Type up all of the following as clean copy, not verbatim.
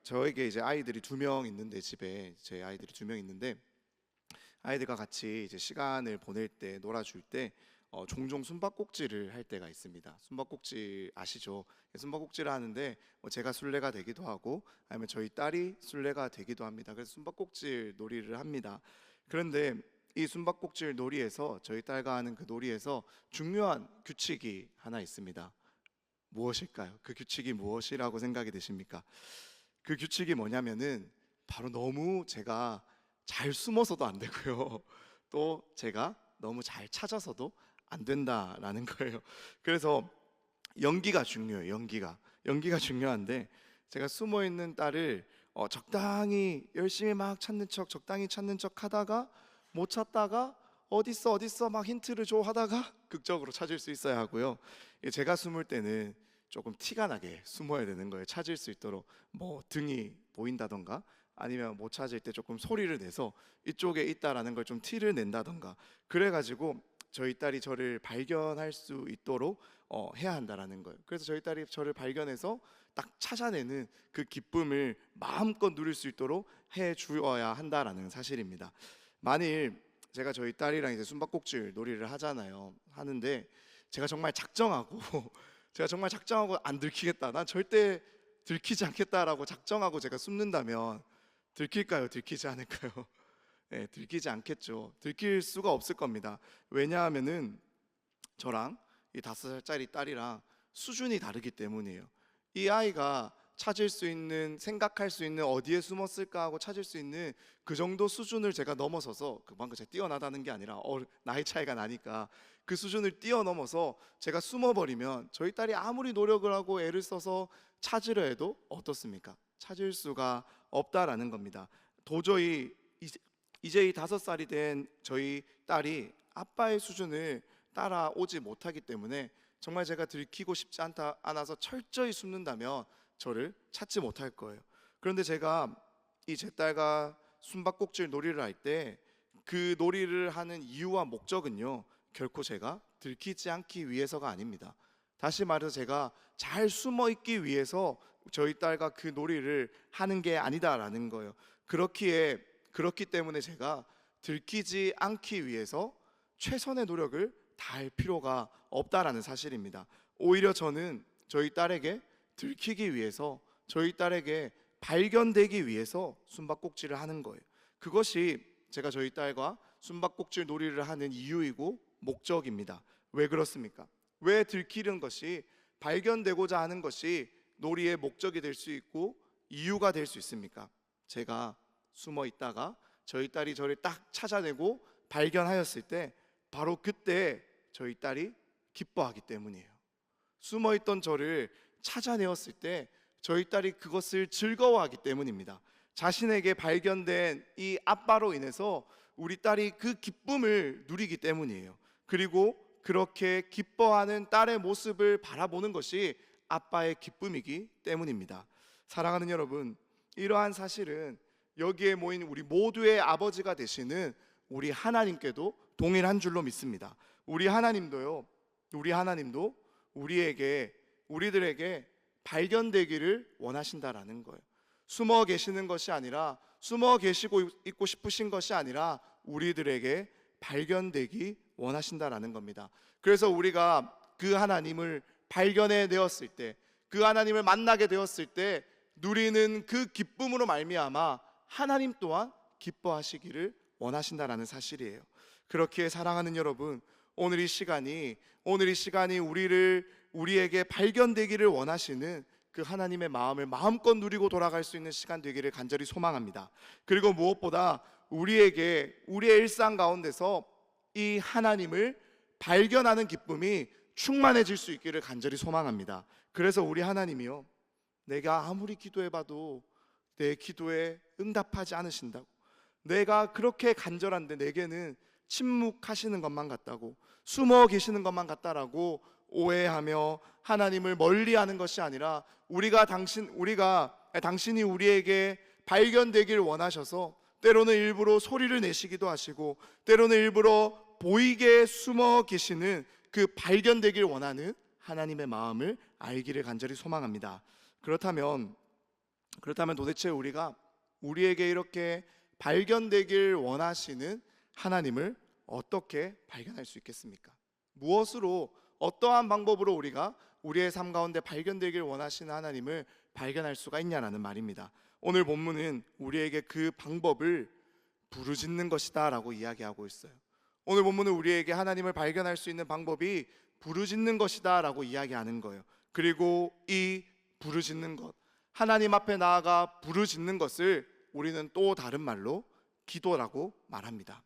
저에게 이제 아이들이 두 명 있는데, 집에 제 아이들이 두 명 있는데, 아이들과 같이 이제 시간을 보낼 때, 놀아줄 때 종종 숨바꼭질을 할 때가 있습니다. 숨바꼭질 아시죠? 숨바꼭질을 하는데 제가 술래가 되기도 하고 아니면 저희 딸이 술래가 되기도 합니다. 그래서 숨바꼭질 놀이를 합니다. 그런데 이 숨바꼭질 놀이에서, 저희 딸과 하는 그 놀이에서 중요한 규칙이 하나 있습니다. 무엇일까요? 그 규칙이 무엇이라고 생각이 되십니까? 그 규칙이 뭐냐면은 바로 너무 제가 잘 숨어서도 안 되고요. 또 제가 너무 잘 찾아서도 안 된다라는 거예요. 그래서 연기가 중요해요. 연기가 중요한데, 제가 숨어 있는 딸을 적당히 열심히 막 찾는 척, 적당히 찾는 척 하다가 못 찾다가 어딨어 막 힌트를 줘 하다가 극적으로 찾을 수 있어야 하고요. 제가 숨을 때는 조금 티가 나게 숨어야 되는 거예요. 찾을 수 있도록 뭐 등이 보인다던가 아니면 못 찾을 때 조금 소리를 내서 이쪽에 있다라는 걸 좀 티를 낸다던가, 그래가지고 저희 딸이 저를 발견할 수 있도록 해야 한다라는 거예요. 그래서 저희 딸이 저를 발견해서 딱 찾아내는 그 기쁨을 마음껏 누릴 수 있도록 해 주어야 한다라는 사실입니다. 만일 제가 저희 딸이랑 이제 숨바꼭질 놀이를 하는데 제가 정말 작정하고 제가 정말 작정하고 안 들키겠다, 난 절대 들키지 않겠다라고 작정하고 제가 숨는다면 들킬까요? 들키지 않을까요? 네, 들키지 않겠죠. 들킬 수가 없을 겁니다. 왜냐하면은 저랑 이 5살짜리 딸이랑 수준이 다르기 때문이에요. 이 아이가 찾을 수 있는, 생각할 수 있는, 어디에 숨었을까 하고 찾을 수 있는 그 정도 수준을 제가 넘어서서, 그만큼 제가 뛰어나다는 게 아니라 나이 차이가 나니까 그 수준을 뛰어넘어서 제가 숨어버리면 저희 딸이 아무리 노력을 하고 애를 써서 찾으려 해도 어떻습니까? 찾을 수가 없다라는 겁니다. 도저히 이제 이 5살이 된 저희 딸이 아빠의 수준을 따라오지 못하기 때문에 정말 제가 들키고 싶지 않아서 철저히 숨는다면 저를 찾지 못할 거예요. 그런데 제가 이 제 딸과 숨바꼭질 놀이를 할 때 그 놀이를 하는 이유와 목적은요, 결코 제가 들키지 않기 위해서가 아닙니다. 다시 말해서 제가 잘 숨어 있기 위해서 저희 딸과 그 놀이를 하는 게 아니다라는 거예요. 그렇기 때문에 제가 들키지 않기 위해서 최선의 노력을 다할 필요가 없다라는 사실입니다. 오히려 저는 저희 딸에게 들키기 위해서, 저희 딸에게 발견되기 위해서 숨바꼭질을 하는 거예요. 그것이 제가 저희 딸과 숨바꼭질 놀이를 하는 이유이고 목적입니다. 왜 그렇습니까? 왜 들키는 것이, 발견되고자 하는 것이 놀이의 목적이 될 수 있고 이유가 될 수 있습니까? 제가 숨어 있다가 저희 딸이 저를 딱 찾아내고 발견하였을 때 바로 그때 저희 딸이 기뻐하기 때문이에요. 숨어 있던 저를 찾아내었을 때 저희 딸이 그것을 즐거워하기 때문입니다. 자신에게 발견된 이 아빠로 인해서 우리 딸이 그 기쁨을 누리기 때문이에요. 그리고 그렇게 기뻐하는 딸의 모습을 바라보는 것이 아빠의 기쁨이기 때문입니다. 사랑하는 여러분, 이러한 사실은 여기에 모인 우리 모두의 아버지가 되시는 우리 하나님께도 동일한 줄로 믿습니다. 우리 하나님도 우리들에게 발견되기를 원하신다라는 거예요. 숨어 계시는 것이 아니라, 숨어 계시고 있고 싶으신 것이 아니라 우리들에게 발견되기 원하신다라는 겁니다. 그래서 우리가 그 하나님을 발견해 내었을 때, 그 하나님을 만나게 되었을 때 누리는 그 기쁨으로 말미암아 하나님 또한 기뻐하시기를 원하신다라는 사실이에요. 그렇기에 사랑하는 여러분, 오늘 이 시간이 우리에게 발견되기를 원하시는 그 하나님의 마음을 마음껏 누리고 돌아갈 수 있는 시간 되기를 간절히 소망합니다. 그리고 무엇보다 우리의 일상 가운데서 이 하나님을 발견하는 기쁨이 충만해질 수 있기를 간절히 소망합니다. 그래서 우리 하나님이요, 내가 아무리 기도해봐도 내 기도에 응답하지 않으신다고, 내가 그렇게 간절한데 내게는 침묵하시는 것만 같다고, 숨어 계시는 것만 같다라고 오해하며 하나님을 멀리하는 것이 아니라, 당신이 우리에게 발견되길 원하셔서 때로는 일부러 소리를 내시기도 하시고 때로는 일부러 보이게 숨어 계시는 그 발견되길 원하는 하나님의 마음을 알기를 간절히 소망합니다. 그렇다면 그렇다면 도대체 우리가 우리에게 이렇게 발견되길 원하시는 하나님을 어떻게 발견할 수 있겠습니까? 무엇으로, 어떠한 방법으로 우리가 우리의 삶 가운데 발견되길 원하시는 하나님을 발견할 수가 있냐라는 말입니다. 오늘 본문은 우리에게 그 방법을 부르짖는 것이다 라고 이야기하고 있어요. 오늘 본문은 우리에게 하나님을 발견할 수 있는 방법이 부르짖는 것이다 라고 이야기하는 거예요. 그리고 이 부르짖는 것, 하나님 앞에 나아가 부르짖는 것을 우리는 또 다른 말로 기도라고 말합니다.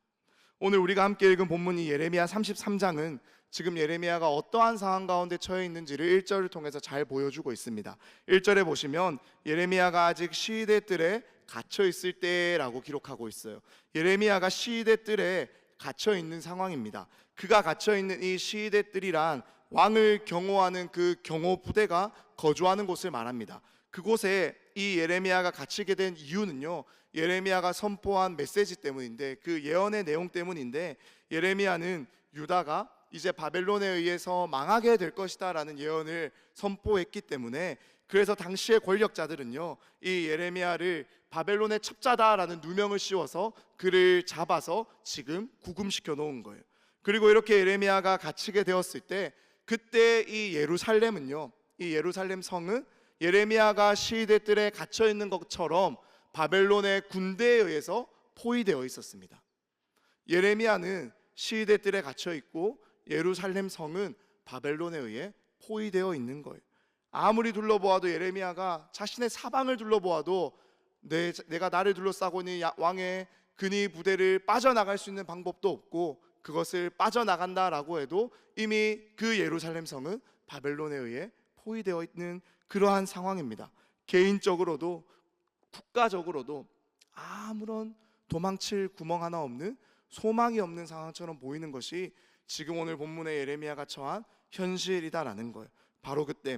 오늘 우리가 함께 읽은 본문이 예레미야 33장은 지금 예레미야가 어떠한 상황 가운데 처해 있는지를 1절을 통해서 잘 보여주고 있습니다. 1절에 보시면 예레미야가 아직 시위대 뜰에 갇혀 있을 때라고 기록하고 있어요. 예레미야가 시위대 뜰에 갇혀 있는 상황입니다. 그가 갇혀 있는 이 시위대 뜰이란 왕을 경호하는 그 경호 부대가 거주하는 곳을 말합니다. 그곳에 이 예레미야가 갇히게 된 이유는요, 예레미야가 선포한 메시지 때문인데, 그 예언의 내용 때문인데, 예레미야는 유다가 이제 바벨론에 의해서 망하게 될 것이다 라는 예언을 선포했기 때문에, 그래서 당시의 권력자들은요 이 예레미야를 바벨론의 첩자다라는 누명을 씌워서 그를 잡아서 지금 구금시켜 놓은 거예요. 그리고 이렇게 예레미야가 갇히게 되었을 때, 그때 이 예루살렘은요, 이 예루살렘 성은 예레미야가 시위대 뜰에 갇혀 있는 것처럼 바벨론의 군대에 의해서 포위되어 있었습니다. 예레미야는 시위대 뜰에 갇혀 있고 예루살렘 성은 바벨론에 의해 포위되어 있는 거예요. 아무리 둘러보아도, 예레미야가 자신의 사방을 둘러보아도 내가 나를 둘러싸고 있는 왕의 근위 부대를 빠져나갈 수 있는 방법도 없고, 그것을 빠져나간다라고 해도 이미 그 예루살렘 성은 바벨론에 의해 포위되어 있는 그러한 상황입니다. 개인적으로도 국가적으로도 아무런 도망칠 구멍 하나 없는, 소망이 없는 상황처럼 보이는 것이 지금 오늘 본문의 예레미야가 처한 현실이다라는 거예요. 바로 그때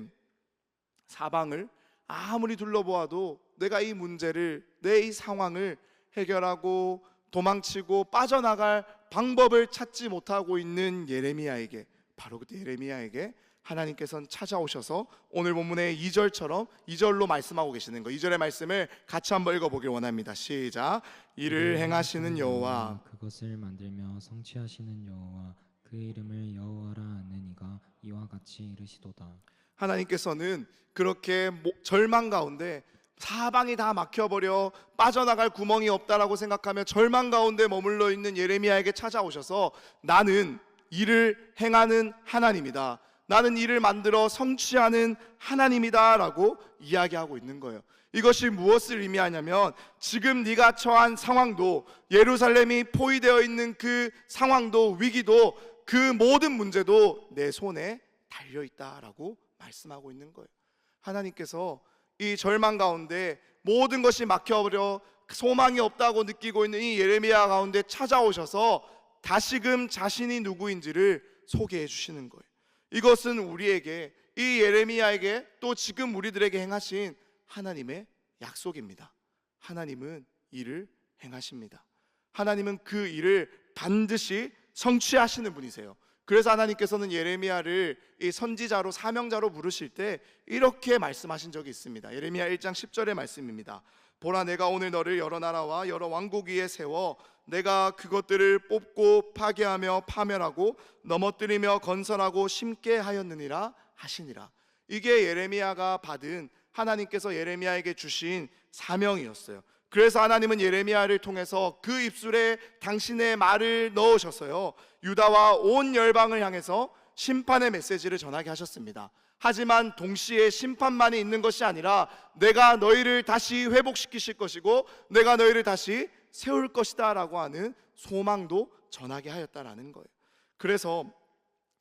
사방을 아무리 둘러보아도 내가 이 문제를, 내 이 상황을 해결하고 도망치고 빠져나갈 방법을 찾지 못하고 있는 예레미야에게, 바로 그때 예레미야에게 하나님께서는 찾아오셔서 오늘 본문의 2절처럼 2절로 말씀하고 계시는 거, 2절의 말씀을 같이 한번 읽어보길 원합니다. 시작. 이를 행하시는 여호와, 그것을 만들며 성취하시는 여호와, 그 이름을 여호와라 하는 이가 이와 같이 이르시도다. 하나님께서는 그렇게 절망 가운데, 사방이 다 막혀버려 빠져나갈 구멍이 없다라고 생각하며 절망 가운데 머물러 있는 예레미야에게 찾아오셔서, 나는 일을 행하는 하나님이다, 나는 일을 만들어 성취하는 하나님이다 라고 이야기하고 있는 거예요. 이것이 무엇을 의미하냐면, 지금 네가 처한 상황도, 예루살렘이 포위되어 있는 그 상황도, 위기도, 그 모든 문제도 내 손에 달려있다라고 말씀하고 있는 거예요. 하나님께서 이 절망 가운데 모든 것이 막혀버려 소망이 없다고 느끼고 있는 이 예레미야 가운데 찾아오셔서 다시금 자신이 누구인지를 소개해 주시는 거예요. 이것은 우리에게, 이 예레미야에게, 또 지금 우리들에게 행하신 하나님의 약속입니다. 하나님은 일을 행하십니다. 하나님은 그 일을 반드시 성취하시는 분이세요. 그래서 하나님께서는 예레미야를 이 선지자로, 사명자로 부르실 때 이렇게 말씀하신 적이 있습니다. 예레미야 1장 10절의 말씀입니다. 보라, 내가 오늘 너를 여러 나라와 여러 왕국 위에 세워 내가 그것들을 뽑고 파괴하며 파멸하고 넘어뜨리며 건설하고 심게 하였느니라 하시니라. 이게 예레미야가 받은, 하나님께서 예레미야에게 주신 사명이었어요. 그래서 하나님은 예레미야를 통해서 그 입술에 당신의 말을 넣으셔서요, 유다와 온 열방을 향해서 심판의 메시지를 전하게 하셨습니다. 하지만 동시에 심판만이 있는 것이 아니라 내가 너희를 다시 회복시키실 것이고 내가 너희를 다시 세울 것이다 라고 하는 소망도 전하게 하였다라는 거예요. 그래서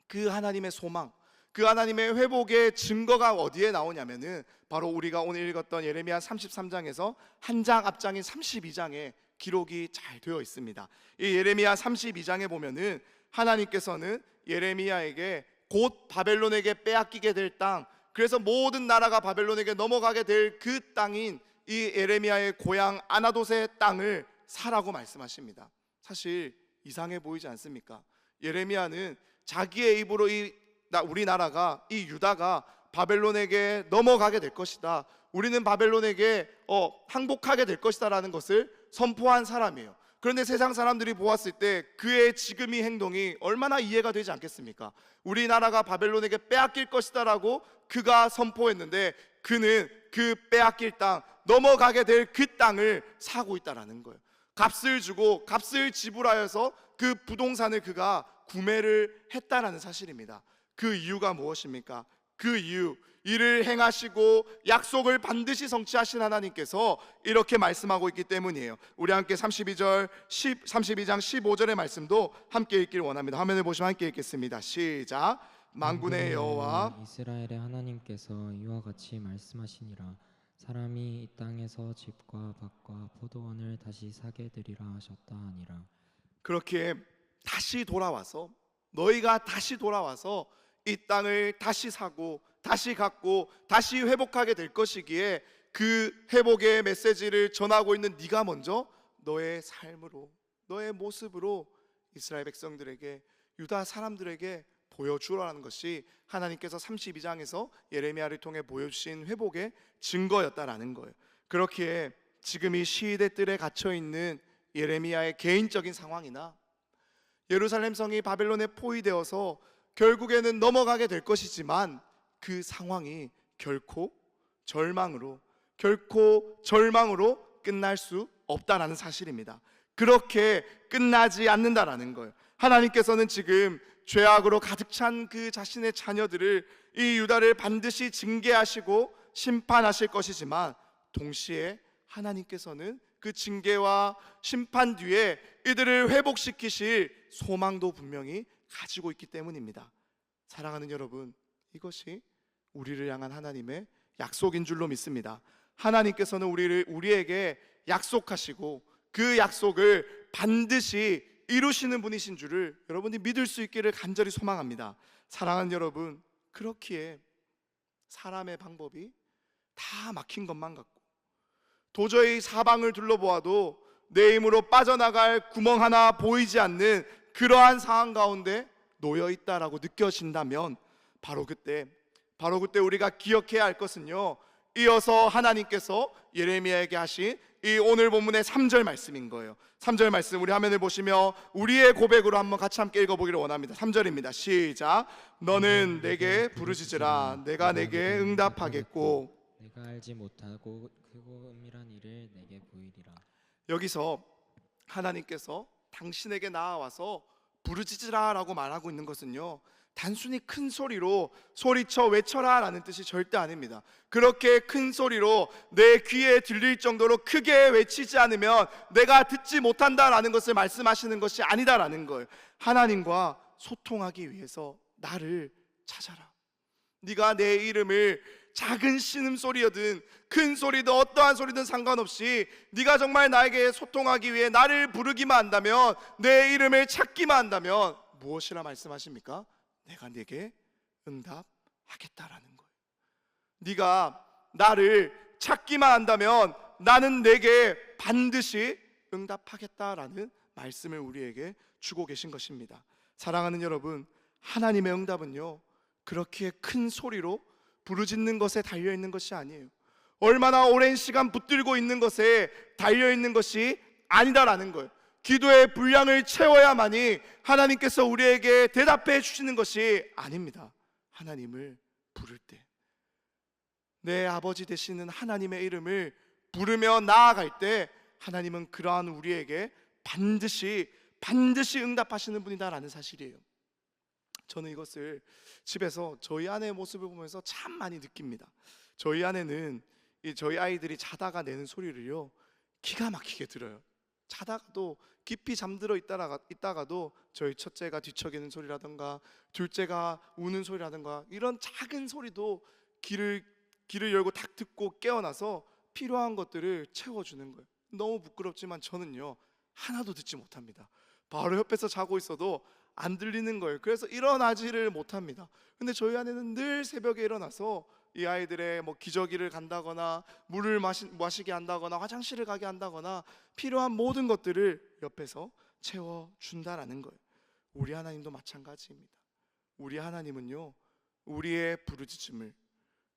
그 하나님의 소망, 그 하나님의 회복의 증거가 어디에 나오냐면은 바로 우리가 오늘 읽었던 예레미야 33장에서 한 장 앞장인 32장에 기록이 잘 되어 있습니다. 이 예레미야 32장에 보면은 하나님께서는 예레미야에게 곧 바벨론에게 빼앗기게 될 땅, 그래서 모든 나라가 바벨론에게 넘어가게 될 그 땅인 이 예레미야의 고향 아나돗의 땅을 사라고 말씀하십니다. 사실 이상해 보이지 않습니까? 예레미야는 자기의 입으로 우리나라가, 이 유다가 바벨론에게 넘어가게 될 것이다. 우리는 바벨론에게 항복하게 될 것이다 라는 것을 선포한 사람이에요. 그런데 세상 사람들이 보았을 때 그의 지금 이 행동이 얼마나 이해가 되지 않겠습니까? 우리나라가 바벨론에게 빼앗길 것이다 라고 그가 선포했는데 그는 그 빼앗길 땅, 넘어가게 될 그 땅을 사고 있다라는 거예요. 값을 주고 값을 지불하여서 그 부동산을 그가 구매를 했다라는 사실입니다. 그 이유가 무엇입니까? 그 이유, 이를 행하시고 약속을 반드시 성취하신 하나님께서 이렇게 말씀하고 있기 때문이에요. 우리 함께 32장 15절의 말씀도 함께 읽기를 원합니다. 화면을 보시면 함께 읽겠습니다. 시작. 만군의 여호와 이스라엘의 하나님께서 이와 같이 말씀하시니라. 사람이 이 땅에서 집과 밭과 포도원을 다시 사게 되리라 하셨다 하니라. 그렇게 다시 돌아와서 너희가 다시 돌아와서 이 땅을 다시 사고 다시 갖고 다시 회복하게 될 것이기에 그 회복의 메시지를 전하고 있는 네가 먼저 너의 삶으로, 너의 모습으로 이스라엘 백성들에게, 유다 사람들에게 보여주라는 것이 하나님께서 32장에서 예레미야를 통해 보여주신 회복의 증거였다라는 거예요. 그렇기에 지금 이 시위대 뜰에 갇혀있는 예레미야의 개인적인 상황이나 예루살렘 성이 바벨론에 포위되어서 결국에는 넘어가게 될 것이지만 그 상황이 결코 절망으로 끝날 수 없다라는 사실입니다. 그렇게 끝나지 않는다라는 거예요. 하나님께서는 지금 죄악으로 가득 찬 그 자신의 자녀들을, 이 유다를 반드시 징계하시고 심판하실 것이지만 동시에 하나님께서는 그 징계와 심판 뒤에 이들을 회복시키실 소망도 분명히 가지고 있기 때문입니다. 사랑하는 여러분, 이것이 우리를 향한 하나님의 약속인 줄로 믿습니다. 하나님께서는 우리에게 약속하시고 그 약속을 반드시 이루시는 분이신 줄을 여러분이 믿을 수 있기를 간절히 소망합니다. 사랑하는 여러분, 그렇기에 사람의 방법이 다 막힌 것만 같고 도저히 사방을 둘러보아도 내 힘으로 빠져나갈 구멍 하나 보이지 않는 그러한 상황 가운데 놓여 있다라고 느껴진다면 바로 그때 우리가 기억해야 할 것은요, 이어서 하나님께서 예레미야에게 하신 이 오늘 본문의 3절 말씀인 거예요. 3절 말씀 우리 화면을 보시며 우리의 고백으로 한번 같이 함께 읽어보기를 원합니다. 3절입니다. 시작. 너는 내게 부르짖으라. 내가 내게 응답하겠고. 내가 알지 못하고 크고 은밀한 일을 내게 보이리라. 여기서 하나님께서 당신에게 나와서 부르짖으라 라고 말하고 있는 것은요, 단순히 큰 소리로 소리쳐 외쳐라 라는 뜻이 절대 아닙니다. 그렇게 큰 소리로 내 귀에 들릴 정도로 크게 외치지 않으면 내가 듣지 못한다라는 것을 말씀하시는 것이 아니다라는 거예요. 하나님과 소통하기 위해서 나를 찾아라. 네가 내 이름을 작은 신음소리여든 큰 소리든 어떠한 소리든 상관없이 네가 정말 나에게 소통하기 위해 나를 부르기만 한다면, 내 이름을 찾기만 한다면 무엇이라 말씀하십니까? 내가 네게 응답하겠다라는 거예요. 네가 나를 찾기만 한다면 나는 내게 반드시 응답하겠다라는 말씀을 우리에게 주고 계신 것입니다. 사랑하는 여러분, 하나님의 응답은요, 그렇게 큰 소리로 부르짖는 것에 달려있는 것이 아니에요. 얼마나 오랜 시간 붙들고 있는 것에 달려있는 것이 아니다라는 거예요. 기도의 분량을 채워야만이 하나님께서 우리에게 대답해 주시는 것이 아닙니다. 하나님을 부를 때, 내 아버지 되시는 하나님의 이름을 부르며 나아갈 때 하나님은 그러한 우리에게 반드시 응답하시는 분이다라는 사실이에요. 저는 이것을 집에서 저희 아내의 모습을 보면서 참 많이 느낍니다. 저희 아내는 저희 아이들이 자다가 내는 소리를요, 기가 막히게 들어요. 자다가도 깊이 잠들어 있다가도 저희 첫째가 뒤척이는 소리라든가 둘째가 우는 소리라든가 이런 작은 소리도 귀를 열고 딱 듣고 깨어나서 필요한 것들을 채워주는 거예요. 너무 부끄럽지만 저는요, 하나도 듣지 못합니다. 바로 옆에서 자고 있어도 안 들리는 거예요. 그래서 일어나지를 못합니다. 근데 저희 아내는 늘 새벽에 일어나서 이 아이들의 기저귀를 간다거나 물을 마시게 한다거나 화장실을 가게 한다거나 필요한 모든 것들을 옆에서 채워준다라는 거예요. 우리 하나님도 마찬가지입니다. 우리 하나님은요, 우리의 부르짖음을,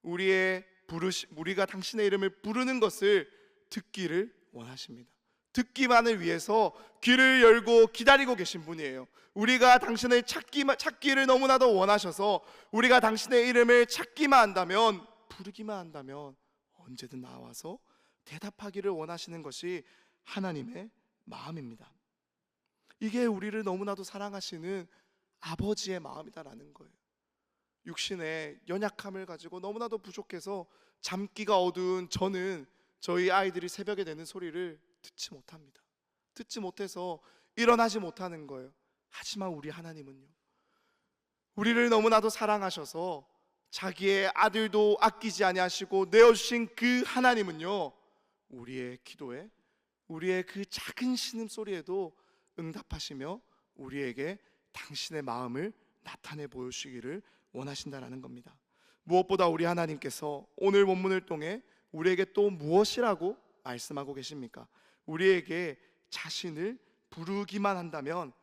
우리가 당신의 이름을 부르는 것을 듣기를 원하십니다. 듣기만을 위해서 귀를 열고 기다리고 계신 분이에요. 우리가 당신을 찾기를 너무나도 원하셔서 우리가 당신의 이름을 찾기만 한다면, 부르기만 한다면 언제든 나와서 대답하기를 원하시는 것이 하나님의 마음입니다. 이게 우리를 너무나도 사랑하시는 아버지의 마음이다라는 거예요. 육신의 연약함을 가지고 너무나도 부족해서 잠기가 어두운 저는 저희 아이들이 새벽에 내는 소리를 듣지 못합니다. 듣지 못해서 일어나지 못하는 거예요. 하지만 우리 하나님은요, 우리를 너무나도 사랑하셔서 자기의 아들도 아끼지 아니하시고 내어주신 그 하나님은요, 우리의 기도에, 우리의 그 작은 신음소리에도 응답하시며 우리에게 당신의 마음을 나타내 보여주시기를 원하신다라는 겁니다. 무엇보다 우리 하나님께서 오늘 본문을 통해 우리에게 또 무엇이라고 말씀하고 계십니까? 우리에게 자신을 부르기만 한다면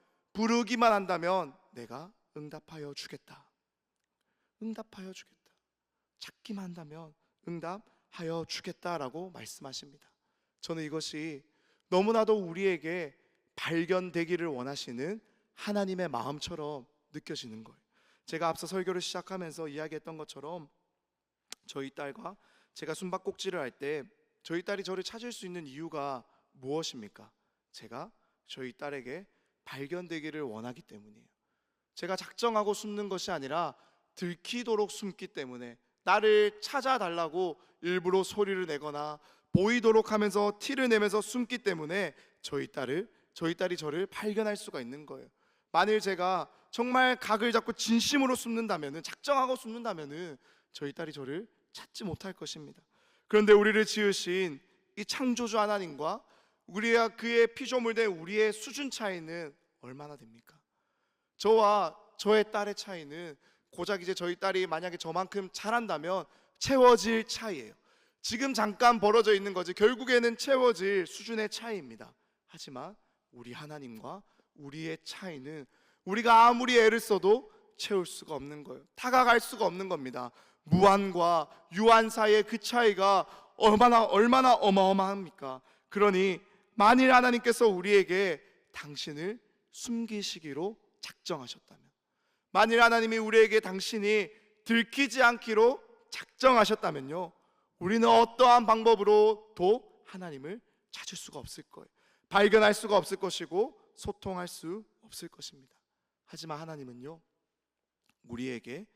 내가 응답하여 주겠다. 응답하여 주겠다. 찾기만 한다면 응답하여 주겠다라고 말씀하십니다. 저는 이것이 너무나도 우리에게 발견되기를 원하시는 하나님의 마음처럼 느껴지는 거예요. 제가 앞서 설교를 시작하면서 이야기했던 것처럼 저희 딸과 제가 숨바꼭질을 할 때 저희 딸이 저를 찾을 수 있는 이유가 무엇입니까? 제가 저희 딸에게 발견되기를 원하기 때문이에요. 제가 작정하고 숨는 것이 아니라 들키도록 숨기 때문에, 나를 찾아달라고 일부러 소리를 내거나 보이도록 하면서 티를 내면서 숨기 때문에 저희 딸이 저를 발견할 수가 있는 거예요. 만일 제가 정말 각을 잡고 진심으로 숨는다면은, 작정하고 숨는다면은 저희 딸이 저를 찾지 못할 것입니다. 그런데 우리를 지으신 이 창조주 하나님과 우리와 그의 피조물된 우리의 수준 차이는 얼마나 됩니까? 저와 저의 딸의 차이는 고작 이제 저희 딸이 만약에 저만큼 잘한다면 채워질 차이예요. 지금 잠깐 벌어져 있는 거지 결국에는 채워질 수준의 차이입니다. 하지만 우리 하나님과 우리의 차이는 우리가 아무리 애를 써도 채울 수가 없는 거예요. 다가갈 수가 없는 겁니다. 무한과 유한 사이의 그 차이가 얼마나 어마어마합니까? 그러니 만일 하나님께서 우리에게 당신을 숨기시기로 작정하셨다면, 만일 하나님이 우리에게 당신이 들키지 않기로 작정하셨다면요, 우리는 어떠한 방법으로도 하나님을 찾을 수가 없을 거예요. 발견할 수가 없을 것이고 소통할 수 없을 것입니다. 하지만 하나님은요, 우리에게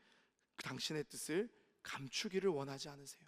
당신의 뜻을 감추기를 원하지 않으세요.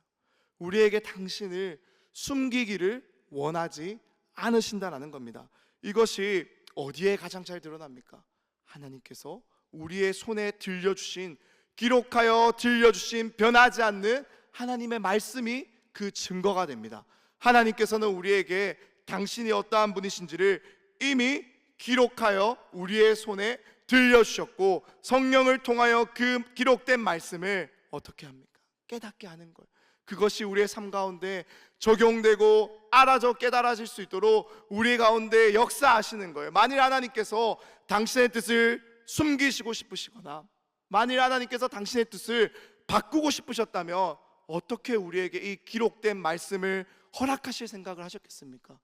우리에게 당신을 숨기기를 원하지 않으신다라는 겁니다. 이것이 어디에 가장 잘 드러납니까? 하나님께서 우리의 손에 들려주신, 기록하여 들려주신 변하지 않는 하나님의 말씀이 그 증거가 됩니다. 하나님께서는 우리에게 당신이 어떠한 분이신지를 이미 기록하여 우리의 손에 들려주셨고, 성령을 통하여 그 기록된 말씀을 어떻게 합니까? 깨닫게 하는 거예요. 그것이 우리의 삶 가운데 적용되고 알아져 깨달아질 수 있도록 우리 가운데 역사하시는 거예요. 만일 하나님께서 당신의 뜻을 숨기시고 싶으시거나 만일 하나님께서 당신의 뜻을 바꾸고 싶으셨다면 어떻게 우리에게 이 기록된 말씀을 허락하실 생각을 하셨겠습니까?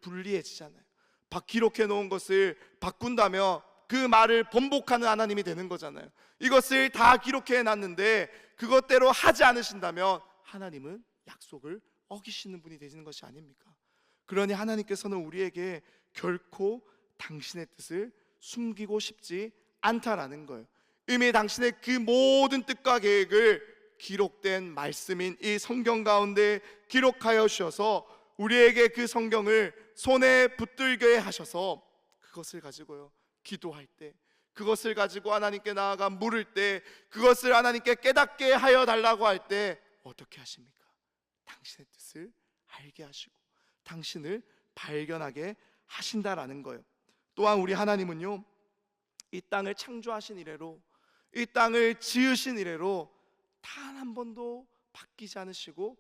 불리해지잖아요. 기록해 놓은 것을 바꾼다면 그 말을 번복하는 하나님이 되는 거잖아요. 이것을 다 기록해 놨는데 그것대로 하지 않으신다면 하나님은 약속을 어기시는 분이 되시는 것이 아닙니까? 그러니 하나님께서는 우리에게 결코 당신의 뜻을 숨기고 싶지 않다라는 거예요. 이미 당신의 그 모든 뜻과 계획을 기록된 말씀인 이 성경 가운데 기록하여 주셔서 우리에게 그 성경을 손에 붙들게 하셔서 그것을 가지고요, 기도할 때, 그것을 가지고 하나님께 나아가 물을 때, 그것을 하나님께 깨닫게 하여 달라고 할 때 어떻게 하십니까? 당신의 뜻을 알게 하시고 당신을 발견하게 하신다라는 거예요. 또한 우리 하나님은요, 이 땅을 창조하신 이래로, 이 땅을 지으신 이래로 단 한 번도 바뀌지 않으시고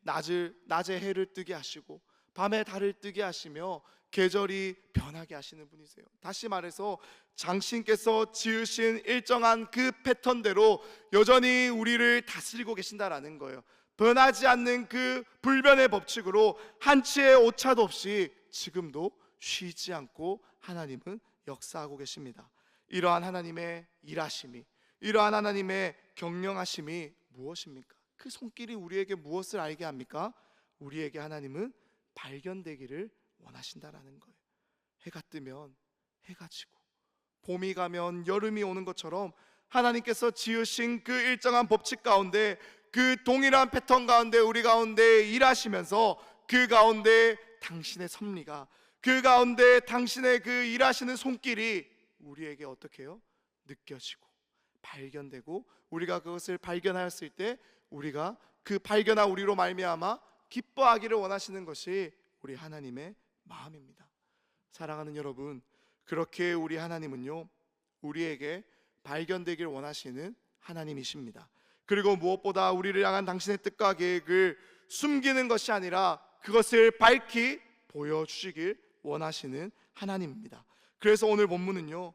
낮에 해를 뜨게 하시고 밤에 달을 뜨게 하시며 계절이 변하게 하시는 분이세요. 다시 말해서 당신께서 지으신 일정한 그 패턴대로 여전히 우리를 다스리고 계신다라는 거예요. 변하지 않는 그 불변의 법칙으로 한치의 오차도 없이 지금도 쉬지 않고 하나님은 역사하고 계십니다. 이러한 하나님의 일하심이, 이러한 하나님의 경영하심이 무엇입니까? 그 손길이 우리에게 무엇을 알게 합니까? 우리에게 하나님은 발견되기를 원하신다라는 거예요. 해가 뜨면 해가 지고 봄이 가면 여름이 오는 것처럼 하나님께서 지으신 그 일정한 법칙 가운데, 그 동일한 패턴 가운데 우리 가운데 일하시면서 그 가운데 당신의 섭리가, 그 가운데 당신의 그 일하시는 손길이 우리에게 어떻게 해요? 느껴지고 발견되고, 우리가 그것을 발견하였을 때 우리가 그 발견한 우리로 말미암아 기뻐하기를 원하시는 것이 우리 하나님의 마음입니다. 사랑하는 여러분, 그렇게 우리 하나님은요, 우리에게 발견되길 원하시는 하나님이십니다. 그리고 무엇보다 우리를 향한 당신의 뜻과 계획을 숨기는 것이 아니라 그것을 밝히 보여주시길 원하시는 하나님입니다. 그래서 오늘 본문은요,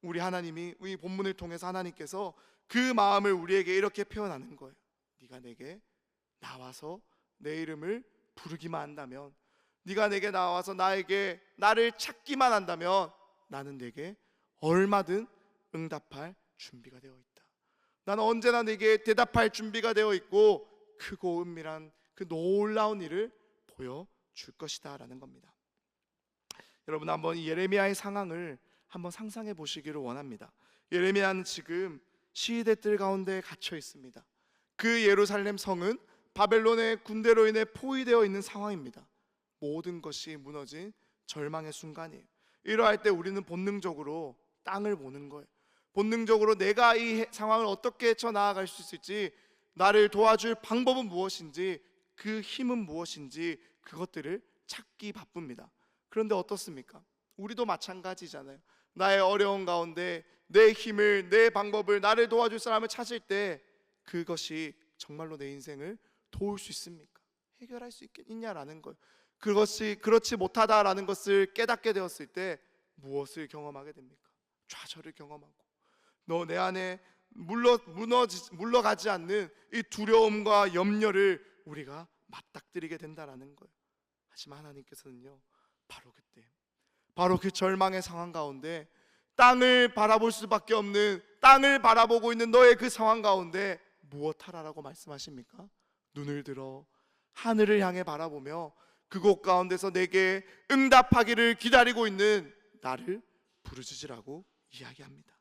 우리 하나님이, 이 본문을 통해서 하나님께서 그 마음을 우리에게 이렇게 표현하는 거예요. 네가 내게 나와서 내 이름을 부르기만 한다면, 네가 내게 나와서 나를 찾기만 한다면 나는 내게 얼마든 응답할 준비가 되어 있다. 나는 언제나 내게 대답할 준비가 되어 있고 크고 은밀한 그 놀라운 일을 보여줄 것이다 라는 겁니다. 여러분, 한번 이 예레미야의 상황을 한번 상상해 보시기를 원합니다. 예레미야는 지금 시위대 뜰 가운데 갇혀 있습니다. 그 예루살렘 성은 바벨론의 군대로 인해 포위되어 있는 상황입니다. 모든 것이 무너진 절망의 순간이에요. 이러할 때 우리는 본능적으로 땅을 보는 거예요. 본능적으로 내가 이 상황을 어떻게 헤쳐나아갈 수 있을지, 나를 도와줄 방법은 무엇인지, 그 힘은 무엇인지 그것들을 찾기 바쁩니다. 그런데 어떻습니까? 우리도 마찬가지잖아요. 나의 어려운 가운데 내 힘을, 내 방법을, 나를 도와줄 사람을 찾을 때 그것이 정말로 내 인생을 도울 수 있습니까? 해결할 수 있겠느냐라는 거예요. 그것이 그렇지 못하다라는 것을 깨닫게 되었을 때 무엇을 경험하게 됩니까? 좌절을 경험하고, 내 안에 물러가지 않는 이 두려움과 염려를 우리가 맞닥뜨리게 된다라는 거예요. 하지만 하나님께서는요, 바로 그 절망의 상황 가운데, 땅을 바라볼 수밖에 없는, 땅을 바라보고 있는 너의 그 상황 가운데 무엇하라라고 말씀하십니까? 눈을 들어 하늘을 향해 바라보며 그곳 가운데서 내게 응답하기를 기다리고 있는 나를 부르짖으라고 이야기합니다.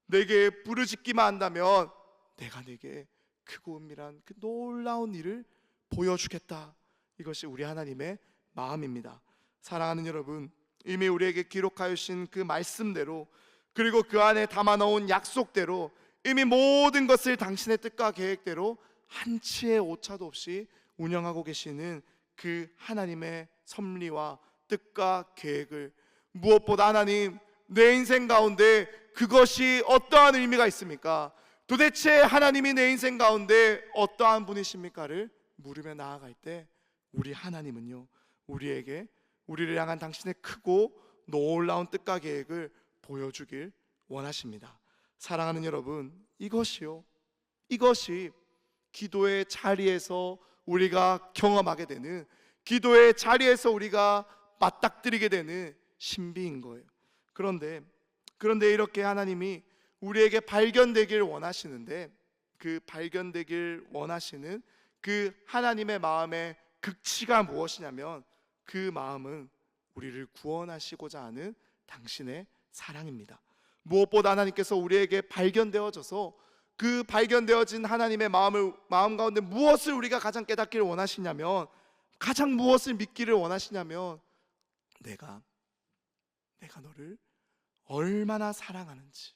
내게 부르짖기만 한다면 내가 내게 크고 은밀한 그 놀라운 일을 보여주겠다. 이것이 우리 하나님의 마음입니다. 사랑하는 여러분, 이미 우리에게 기록하여 주신 그 말씀대로, 그리고 그 안에 담아 넣은 약속대로 이미 모든 것을 당신의 뜻과 계획대로 한치의 오차도 없이 운영하고 계시는 그 하나님의 섭리와 뜻과 계획을, 무엇보다 하나님, 내 인생 가운데 그것이 어떠한 의미가 있습니까? 도대체 하나님이 내 인생 가운데 어떠한 분이십니까를 물으며 나아갈 때 우리 하나님은요, 우리를 향한 당신의 크고 놀라운 뜻과 계획을 보여주길 원하십니다. 사랑하는 여러분, 이것이 기도의 자리에서 우리가 경험하게 되는, 기도의 자리에서 우리가 맞닥뜨리게 되는 신비인 거예요. 그런데 이렇게 하나님이 우리에게 발견되길 원하시는데, 그 발견되길 원하시는 그 하나님의 마음의 극치가 무엇이냐면, 그 마음은 우리를 구원하시고자 하는 당신의 사랑입니다. 무엇보다 하나님께서 우리에게 발견되어져서 그 발견되어진 하나님의 마음 가운데 무엇을 우리가 가장 깨닫기를 원하시냐면, 가장 무엇을 믿기를 원하시냐면, 내가 너를 얼마나 사랑하는지,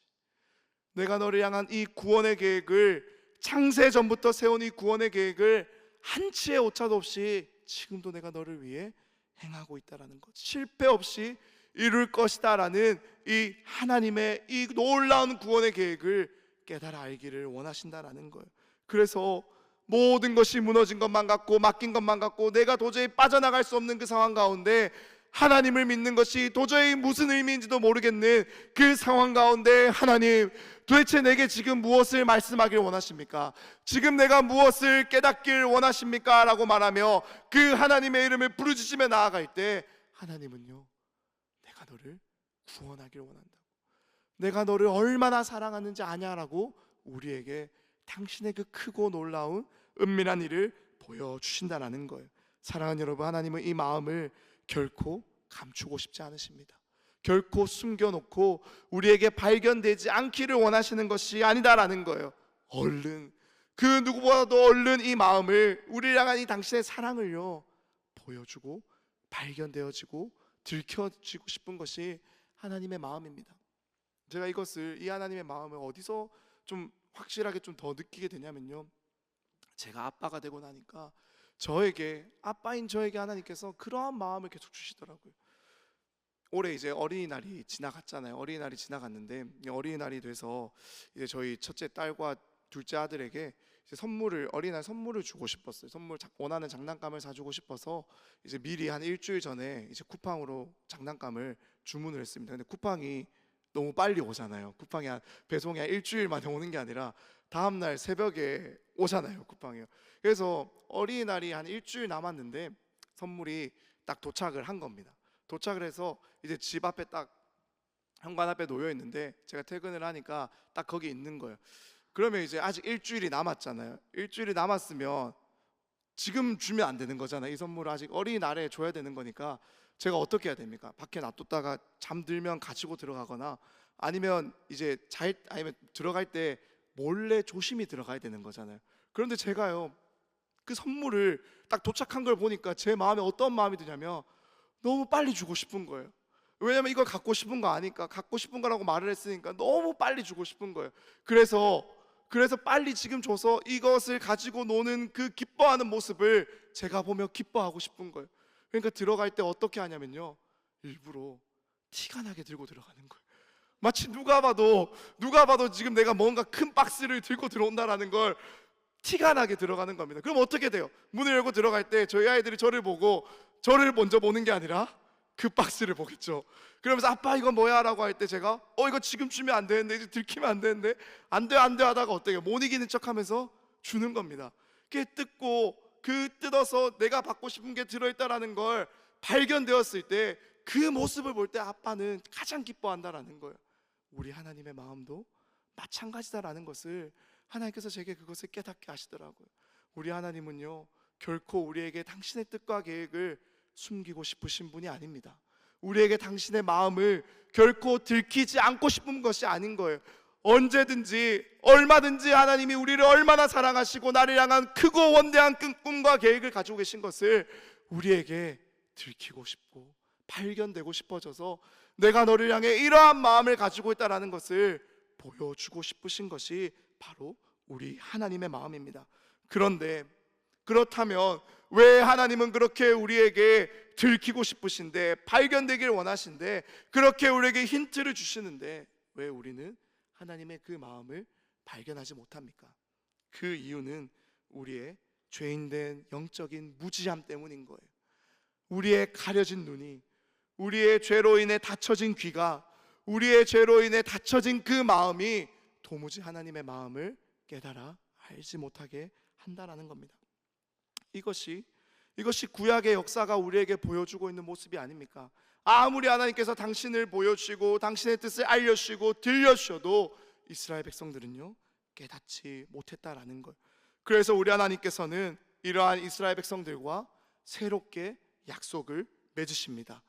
내가 너를 향한 이 구원의 계획을, 창세 전부터 세운 이 구원의 계획을 한치의 오차도 없이 지금도 내가 너를 위해 행하고 있다라는 것, 실패 없이 이룰 것이다라는 이 하나님의 이 놀라운 구원의 계획을 깨달아 알기를 원하신다라는 거예요. 그래서 모든 것이 무너진 것만 같고, 맡긴 것만 같고, 내가 도저히 빠져나갈 수 없는 그 상황 가운데 하나님을 믿는 것이 도저히 무슨 의미인지도 모르겠는 그 상황 가운데 하나님, 도대체 내게 지금 무엇을 말씀하길 원하십니까? 지금 내가 무엇을 깨닫길 원하십니까? 라고 말하며 그 하나님의 이름을 부르짖으며 나아갈 때 하나님은요, 내가 너를 구원하길 원한다고, 내가 너를 얼마나 사랑하는지 아냐라고 우리에게 당신의 그 크고 놀라운 은밀한 일을 보여주신다라는 거예요. 사랑하는 여러분, 하나님은 이 마음을 결코 감추고 싶지 않으십니다. 결코 숨겨놓고 우리에게 발견되지 않기를 원하시는 것이 아니다라는 거예요. 얼른, 그 누구보다도 얼른 이 마음을, 우리를 향한 이 당신의 사랑을요 보여주고 발견되어지고 들켜지고 싶은 것이 하나님의 마음입니다. 제가 이것을, 이 하나님의 마음을 어디서 좀 확실하게 좀 더 느끼게 되냐면요, 제가 아빠가 되고 나니까 저에게, 아빠인 저에게 하나님께서 그러한 마음을 계속 주시더라고요. 올해 이제 어린이날이 지나갔잖아요. 어린이날이 지나갔는데 어린이날이 돼서 이제 저희 첫째 딸과 둘째 아들에게 이제 선물을, 어린이날 선물을 주고 싶었어요. 선물, 원하는 장난감을 사주고 싶어서 이제 미리 한 일주일 전에 이제 쿠팡으로 장난감을 주문을 했습니다. 근데 쿠팡이 너무 빨리 오잖아요. 쿠팡이 배송이 한 일주일 만에 오는 게 아니라 다음날 새벽에 오잖아요, 쿠팡이요. 그래서 어린이날이 한 일주일 남았는데 선물이 딱 도착을 한 겁니다. 도착을 해서 이제 집 앞에 딱 현관 앞에 놓여 있는데 제가 퇴근을 하니까 딱 거기 있는 거예요. 그러면 이제 아직 일주일이 남았잖아요. 일주일이 남았으면 지금 주면 안 되는 거잖아요. 이 선물을 아직 어린이날에 줘야 되는 거니까 제가 어떻게 해야 됩니까? 밖에 놔뒀다가 잠들면 가지고 들어가거나, 아니면 이제 아니면 들어갈 때 몰래 조심히 들어가야 되는 거잖아요. 그런데 제가요, 그 선물을 딱 도착한 걸 보니까 제 마음에 어떤 마음이 드냐면 너무 빨리 주고 싶은 거예요. 왜냐면 이걸 갖고 싶은 거 아니까, 갖고 싶은 거라고 말을 했으니까 너무 빨리 주고 싶은 거예요. 그래서 빨리 지금 줘서 이것을 가지고 노는 그 기뻐하는 모습을 제가 보며 기뻐하고 싶은 거예요. 그러니까 들어갈 때 어떻게 하냐면요, 일부러 티가 나게 들고 들어가는 거예요. 마치 누가 봐도 지금 내가 뭔가 큰 박스를 들고 들어온다라는 걸 티가 나게 들어가는 겁니다. 그럼 어떻게 돼요? 문을 열고 들어갈 때 저희 아이들이 저를 보고, 저를 먼저 보는 게 아니라 그 박스를 보겠죠. 그러면서 아빠 이거 뭐야? 라고 할 때 제가 이거 지금 주면 안 되는데, 이제 들키면 안 되는데, 안 돼 하다가 어때요? 못 이기는 척 하면서 주는 겁니다. 그게 뜯어서 내가 받고 싶은 게 들어있다라는 걸 발견되었을 때 그 모습을 볼 때 아빠는 가장 기뻐한다라는 거예요. 우리 하나님의 마음도 마찬가지다라는 것을 하나님께서 제게 그것을 깨닫게 하시더라고요. 우리 하나님은요, 결코 우리에게 당신의 뜻과 계획을 숨기고 싶으신 분이 아닙니다. 우리에게 당신의 마음을 결코 들키지 않고 싶은 것이 아닌 거예요. 언제든지 얼마든지 하나님이 우리를 얼마나 사랑하시고 나를 향한 크고 원대한 꿈과 계획을 가지고 계신 것을 우리에게 들키고 싶고 발견되고 싶어져서 내가 너를 향해 이러한 마음을 가지고 있다는 것을 보여주고 싶으신 것이 바로 우리 하나님의 마음입니다. 그런데 그렇다면 왜 하나님은 그렇게 우리에게 들키고 싶으신데, 발견되길 원하신데, 그렇게 우리에게 힌트를 주시는데 왜 우리는 하나님의 그 마음을 발견하지 못합니까? 그 이유는 우리의 죄인된 영적인 무지함 때문인 거예요. 우리의 가려진 눈이, 우리의 죄로 인해 닫혀진 귀가, 우리의 죄로 인해 닫혀진 그 마음이 도무지 하나님의 마음을 깨달아 알지 못하게 한다라는 겁니다. 이것이 구약의 역사가 우리에게 보여주고 있는 모습이 아닙니까? 아무리 하나님께서 당신을 보여주시고 당신의 뜻을 알려주시고 들려주셔도 이스라엘 백성들은요, 깨닫지 못했다라는 것. 그래서 우리 하나님께서는 이러한 이스라엘 백성들과 새롭게 약속을 맺으십니다.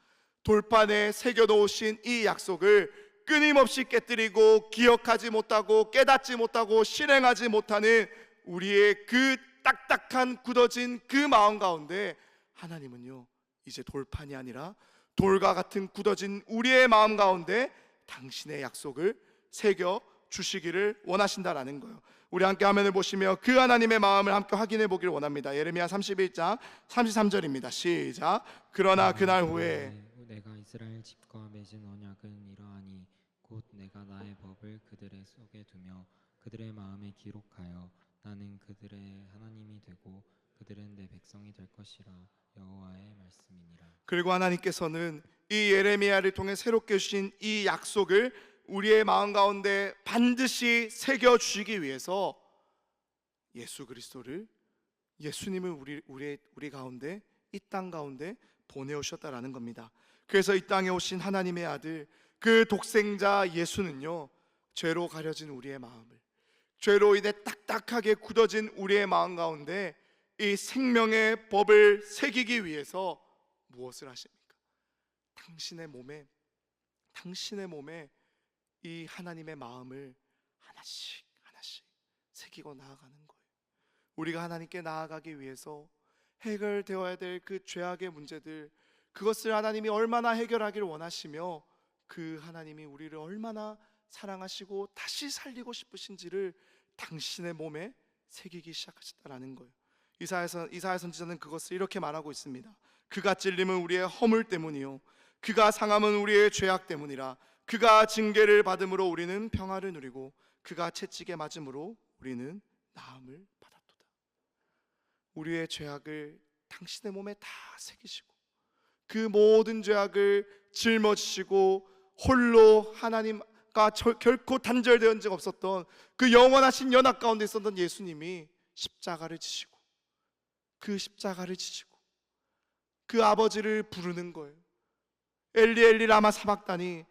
돌판에 새겨놓으신 이 약속을 끊임없이 깨뜨리고 기억하지 못하고 깨닫지 못하고 실행하지 못하는 우리의 그 딱딱한 굳어진 그 마음 가운데 하나님은요, 이제 돌판이 아니라 돌과 같은 굳어진 우리의 마음 가운데 당신의 약속을 새겨 주시기를 원하신다라는 거예요. 우리 함께 화면을 보시며 그 하나님의 마음을 함께 확인해 보기를 원합니다. 예레미야 31장 33절입니다. 시작. 그러나 그날 후에 내가 이스라엘 집과 맺은 언약은 이러하니 곧 내가 나의 법을 그들의 속에 두며 그들의 마음에 기록하여 나는 그들의 하나님이 되고 그들은 내 백성이 될 것이라. 여호와의 말씀이니라. 그리고 하나님께서는 이 예레미야를 통해 새롭게 주신 이 약속을 우리의 마음 가운데 반드시 새겨 주시기 위해서 예수 그리스도를, 예수님을 우리 가운데, 이 땅 가운데 보내오셨다라는 겁니다. 그래서 이 땅에 오신 하나님의 아들, 그 독생자 예수는요, 죄로 가려진 우리의 마음을, 죄로 인해 딱딱하게 굳어진 우리의 마음 가운데 이 생명의 법을 새기기 위해서 무엇을 하십니까? 당신의 몸에 이 하나님의 마음을 하나씩 하나씩 새기고 나아가는 거예요. 우리가 하나님께 나아가기 위해서 해결되어야 될 그 죄악의 문제들, 그것을 하나님이 얼마나 해결하기를 원하시며 그 하나님이 우리를 얼마나 사랑하시고 다시 살리고 싶으신지를 당신의 몸에 새기기 시작하셨다라는 거예요. 이사야 선지자는 그것을 이렇게 말하고 있습니다. 그가 찔림은 우리의 허물 때문이요, 그가 상함은 우리의 죄악 때문이라. 그가 징계를 받음으로 우리는 평화를 누리고 그가 채찍에 맞음으로 우리는 나음을 받았도다. 우리의 죄악을 당신의 몸에 다 새기시고 그 모든 죄악을 짊어지시고 홀로 하나님과 결코 단절된 적 없었던 그 영원하신 연합 가운데 있었던 예수님이 십자가를 지시고 그 십자가를 지시고 그 아버지를 부르는 거예요. 엘리 엘리 라마 사박다니,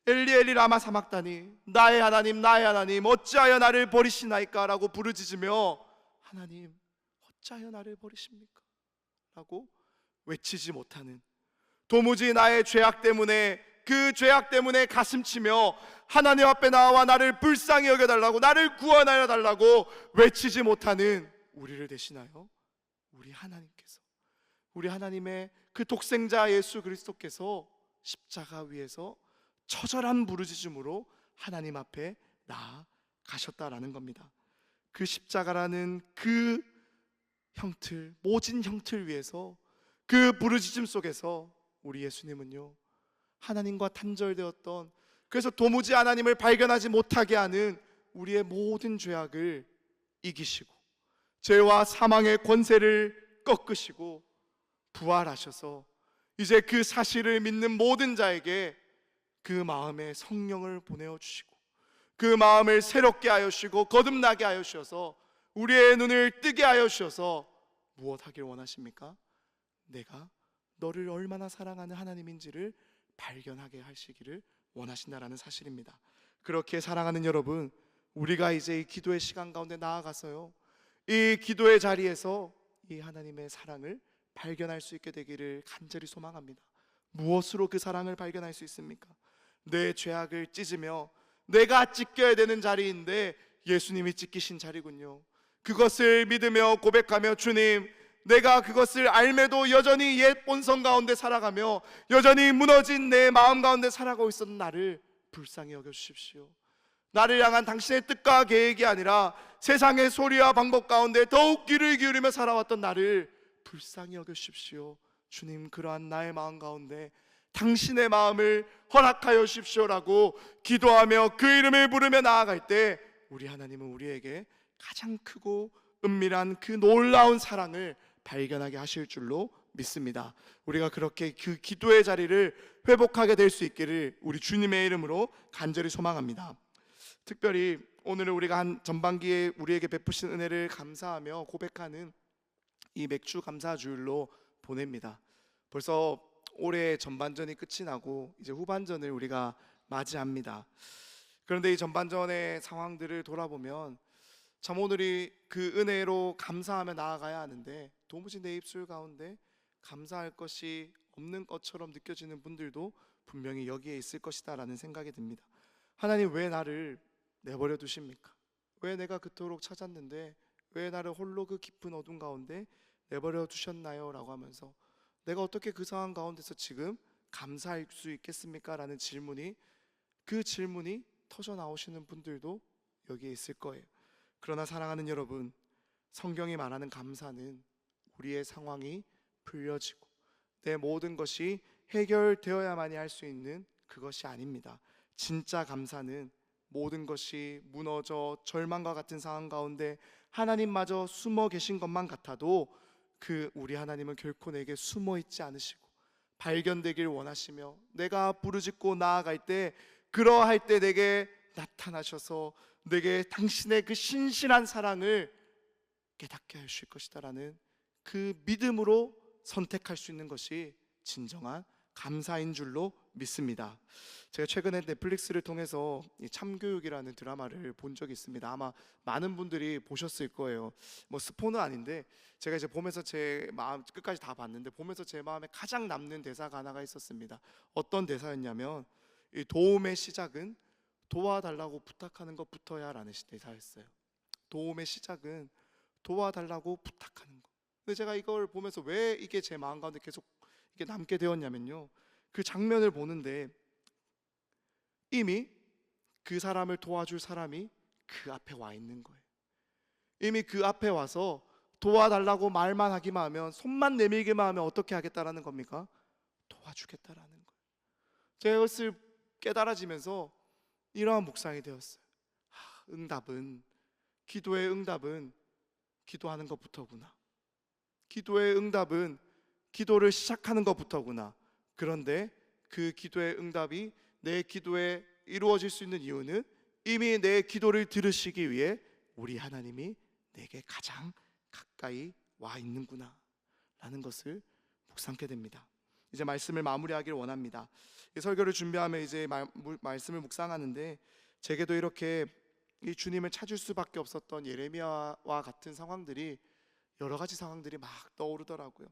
엘리 엘리 라마 사박다니, 나의 하나님 어찌하여 나를 버리시나이까 라고 부르짖으며, 하나님 어찌하여 나를 버리십니까? 라고 외치지 못하는, 도무지 나의 죄악 때문에, 그 죄악 때문에 가슴치며 하나님 앞에 나와 나를 불쌍히 여겨달라고, 나를 구원하여 달라고 외치지 못하는 우리를 대신하여 우리 하나님께서, 우리 하나님의 그 독생자 예수 그리스도께서 십자가 위에서 처절한 부르짖음으로 하나님 앞에 나아가셨다라는 겁니다. 그 십자가라는 그 형틀, 모진 형틀 위에서, 그 부르짖음 속에서 우리 예수님은요, 하나님과 단절되었던, 그래서 도무지 하나님을 발견하지 못하게 하는 우리의 모든 죄악을 이기시고 죄와 사망의 권세를 꺾으시고 부활하셔서 이제 그 사실을 믿는 모든 자에게 그 마음에 성령을 보내어 주시고 그 마음을 새롭게 하여 주시고 거듭나게 하여 주셔서 우리의 눈을 뜨게 하여 주셔서 무엇 하길 원하십니까? 내가 너를 얼마나 사랑하는 하나님인지를 발견하게 하시기를 원하신다라는 사실입니다. 그렇게 사랑하는 여러분, 우리가 이제 이 기도의 시간 가운데 나아가서요, 이 기도의 자리에서 이 하나님의 사랑을 발견할 수 있게 되기를 간절히 소망합니다. 무엇으로 그 사랑을 발견할 수 있습니까? 내 죄악을 찢으며 내가 찢겨야 되는 자리인데 예수님이 찢기신 자리군요. 그것을 믿으며 고백하며, 주님, 내가 그것을 알매도 여전히 옛 본성 가운데 살아가며 여전히 무너진 내 마음 가운데 살아가고 있었던 나를 불쌍히 여겨주십시오. 나를 향한 당신의 뜻과 계획이 아니라 세상의 소리와 방법 가운데 더욱 귀를 기울이며 살아왔던 나를 불쌍히 여겨주십시오. 주님, 그러한 나의 마음 가운데 당신의 마음을 허락하여 주십시오라고 기도하며 그 이름을 부르며 나아갈 때 우리 하나님은 우리에게 가장 크고 은밀한 그 놀라운 사랑을 발견하게 하실 줄로 믿습니다. 우리가 그렇게 그 기도의 자리를 회복하게 될 수 있기를 우리 주님의 이름으로 간절히 소망합니다. 특별히 오늘은 우리가 한 전반기에 우리에게 베푸신 은혜를 감사하며 고백하는 이 맥주 감사 주일로 보냅니다. 벌써 올해 전반전이 끝이 나고 이제 후반전을 우리가 맞이합니다. 그런데 이 전반전의 상황들을 돌아보면 참 오늘이 그 은혜로 감사하며 나아가야 하는데 도무지 내 입술 가운데 감사할 것이 없는 것처럼 느껴지는 분들도 분명히 여기에 있을 것이다 라는 생각이 듭니다. 하나님, 왜 나를 내버려 두십니까? 왜 내가 그토록 찾았는데 왜 나를 홀로 그 깊은 어둠 가운데 내버려 두셨나요? 라고 하면서 내가 어떻게 그 상황 가운데서 지금 감사할 수 있겠습니까? 라는 질문이, 그 질문이 터져 나오시는 분들도 여기에 있을 거예요. 그러나 사랑하는 여러분, 성경이 말하는 감사는 우리의 상황이 풀려지고 내 모든 것이 해결되어야만이 할 수 있는 그것이 아닙니다. 진짜 감사는 모든 것이 무너져 절망과 같은 상황 가운데 하나님마저 숨어 계신 것만 같아도 그 우리 하나님은 결코 내게 숨어 있지 않으시고 발견되길 원하시며 내가 부르짖고 나아갈 때 그러할 때 내게 나타나셔서 내게 당신의 그 신실한 사랑을 깨닫게 하실 것이다라는 그 믿음으로 선택할 수 있는 것이 진정한 감사인 줄로 믿습니다. 제가 최근에 넷플릭스를 통해서 이 참교육이라는 드라마를 본 적이 있습니다. 아마 많은 분들이 보셨을 거예요. 뭐 스포는 아닌데 제가 이제 보면서 제 마음 끝까지 다 봤는데 보면서 제 마음에 가장 남는 대사가 하나가 있었습니다. 어떤 대사였냐면 이 도움의 시작은 도와달라고 부탁하는 것부터야라는 대사였어요. 도움의 시작은 도와달라고 부탁하는 것. 근데 제가 이걸 보면서 왜 이게 제 마음 가운데 계속 이게 남게 되었냐면요, 그 장면을 보는데 이미 그 사람을 도와줄 사람이 그 앞에 와 있는 거예요. 이미 그 앞에 와서 도와달라고 말만 하기만 하면, 손만 내밀기만 하면 어떻게 하겠다라는 겁니까? 도와주겠다라는 거예요. 제가 이것을 깨달아지면서 이러한 묵상이 되었어요. 기도의 응답은 기도하는 것부터구나. 기도의 응답은 기도를 시작하는 것부터구나. 그런데 그 기도의 응답이 내 기도에 이루어질 수 있는 이유는 이미 내 기도를 들으시기 위해 우리 하나님이 내게 가장 가까이 와 있는구나 라는 것을 묵상하게 됩니다. 이제 말씀을 마무리하기를 원합니다. 이 설교를 준비하며 이제 말씀을 묵상하는데 제게도 이렇게 이 주님을 찾을 수밖에 없었던 예레미야와 같은 상황들이, 여러 가지 상황들이 막 떠오르더라고요.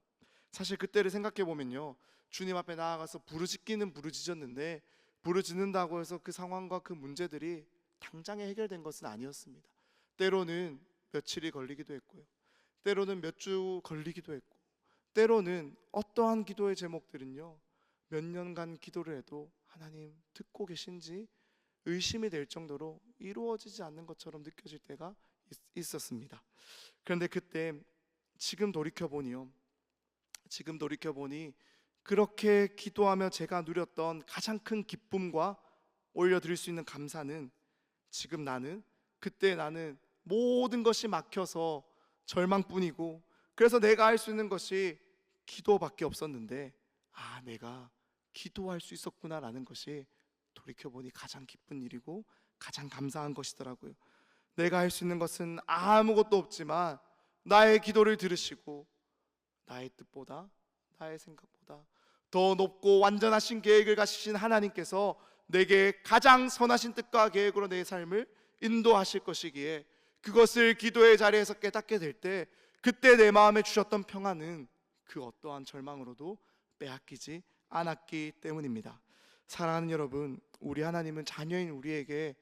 사실 그때를 생각해 보면요, 주님 앞에 나아가서 부르짖기는 부르짖었는데 부르짖는다고 해서 그 상황과 그 문제들이 당장에 해결된 것은 아니었습니다. 때로는 며칠이 걸리기도 했고요, 때로는 몇 주 걸리기도 했고, 때로는 어떠한 기도의 제목들은요 몇 년간 기도를 해도 하나님 듣고 계신지 의심이 될 정도로 이루어지지 않는 것처럼 느껴질 때가 있었습니다. 그런데 그때 지금 돌이켜보니 그렇게 기도하며 제가 누렸던 가장 큰 기쁨과 올려드릴 수 있는 감사는, 지금 그때 나는 모든 것이 막혀서 절망뿐이고, 그래서 내가 할 수 있는 것이 기도밖에 없었는데, 내가 기도할 수 있었구나라는 것이 돌이켜보니 가장 기쁜 일이고 가장 감사한 것이더라고요. 내가 할 수 있는 것은 아무것도 없지만 나의 기도를 들으시고 나의 뜻보다, 나의 생각보다 더 높고 완전하신 계획을 가지신 하나님께서 내게 가장 선하신 뜻과 계획으로 내 삶을 인도하실 것이기에, 그것을 기도의 자리에서 깨닫게 될 때 그때 내 마음에 주셨던 평안은 그 어떠한 절망으로도 빼앗기지 않았기 때문입니다. 사랑하는 여러분, 우리 하나님은 자녀인 우리에게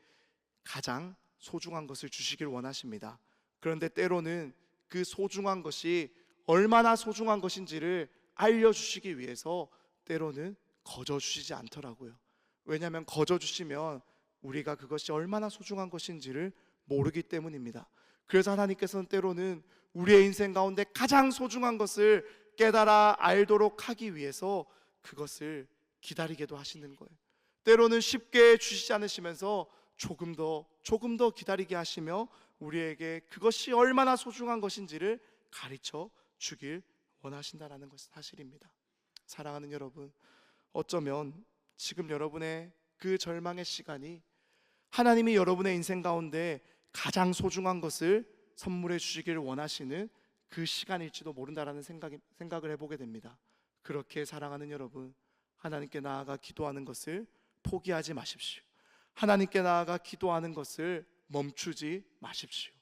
가장 소중한 것을 주시길 원하십니다. 그런데 때로는 그 소중한 것이 얼마나 소중한 것인지를 알려주시기 위해서 때로는 거저 주시지 않더라고요. 왜냐하면 거저 주시면 우리가 그것이 얼마나 소중한 것인지를 모르기 때문입니다. 그래서 하나님께서는 때로는 우리의 인생 가운데 가장 소중한 것을 깨달아 알도록 하기 위해서 그것을 기다리게도 하시는 거예요. 때로는 쉽게 주시지 않으시면서 조금 더 기다리게 하시며 우리에게 그것이 얼마나 소중한 것인지를 가르쳐 주길 원하신다라는 것은 사실입니다. 사랑하는 여러분, 어쩌면 지금 여러분의 그 절망의 시간이 하나님이 여러분의 인생 가운데 가장 소중한 것을 선물해 주시기를 원하시는 그 시간일지도 모른다라는 생각을 해보게 됩니다. 그렇게 사랑하는 여러분, 하나님께 나아가 기도하는 것을 포기하지 마십시오. 하나님께 나아가 기도하는 것을 멈추지 마십시오.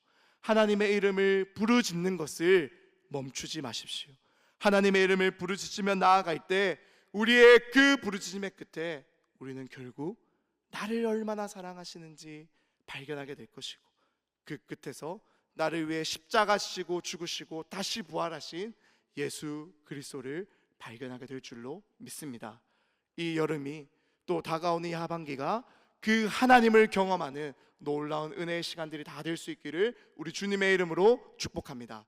하나님의 이름을 부르짖는 것을 멈추지 마십시오. 하나님의 이름을 부르짖으며 나아갈 때 우리의 그 부르짖음의 끝에 우리는 결국 나를 얼마나 사랑하시는지 발견하게 될 것이고, 그 끝에서 나를 위해 십자가 지시고 죽으시고 다시 부활하신 예수 그리스도를 발견하게 될 줄로 믿습니다. 이 여름이, 또 다가오는 이 하반기가 그 하나님을 경험하는 놀라운 은혜의 시간들이 다 될 수 있기를 우리 주님의 이름으로 축복합니다.